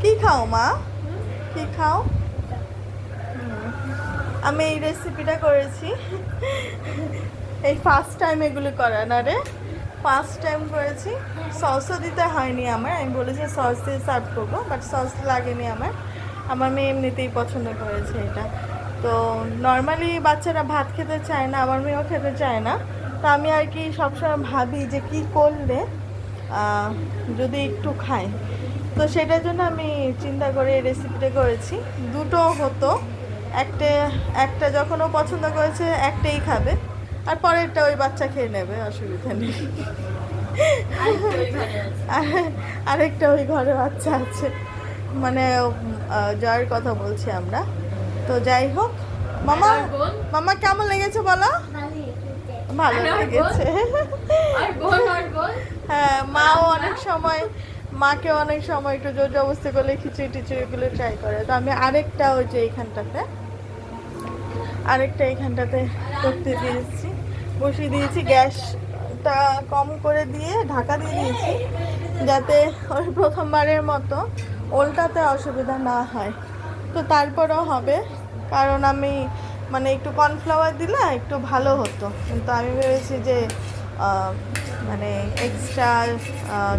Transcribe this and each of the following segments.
কি খাও মা? কি খাও? আমি এই রেসিপিটা করেছি, এই ফার্স্ট টাইম এগুলো করা না রে, ফার্স্ট টাইম করেছি। সসও দিতে হয়নি আমার, আমি বলেছি সস দিয়ে সার্ভ করবো, বাট সস লাগেনি আমার। আমার মেয়ে এমনিতেই পছন্দ করেছে এটা। তো নর্মালি বাচ্চারা ভাত খেতে চায় না, আমার মেয়েও খেতে চায় না। তো আমি আর কি সবসময় ভাবি যে কি করলে যদি একটু খায়, তো সেটার জন্য আমি চিন্তা করে এই রেসিপিটা করেছি। দুটো হতো, একটা একটা যখন ও পছন্দ করেছে একটাই খাবে, আর পরেরটা ওই বাচ্চা খেয়ে নেবে, অসুবিধা নেই। আরেকটা ওই ঘরে বাচ্চা আছে, মানে যার কথা বলছি আমরা। তো যাই হোক, মামা মামা কেমন লেগেছে বলো? ভালো লেগেছে। হ্যাঁ, মাও অনেক সময়, মাকে অনেক সময় একটু জোর জবরদস্তি করলে খিচুড়ি টিচুড়িগুলো ট্রাই করে। তো আমি আরেকটা ওই যে এইখানটাতে করতে দিয়েছি, বসিয়ে দিয়েছি, গ্যাসটা কম করে দিয়ে ঢাকা দিয়ে দিয়েছি, যাতে ওই প্রথমবারের মতো ওল্টাতে অসুবিধা না হয়। তো তারপরেও হবে, কারণ আমি মানে একটু কর্নফ্লাওয়ার দিলে একটু ভালো হতো, কিন্তু আমি ভেবেছি যে মানে এক্সট্রা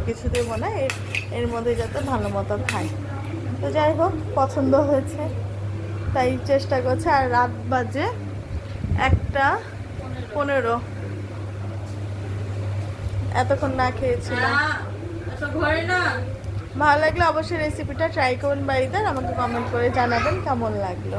কিছু দেবো না, এর মধ্যে যাতে ভালো মতো খাই। তো যাই হোক, পছন্দ হয়েছে তাই চেষ্টা করছে। আর রাত বাজে 1:15, এতক্ষণ না খেয়েছিলাম। ভালো লাগলে অবশ্যই রেসিপিটা ট্রাই করুন বাড়িতে, আমাকে কমেন্ট করে জানাবেন কেমন লাগলো।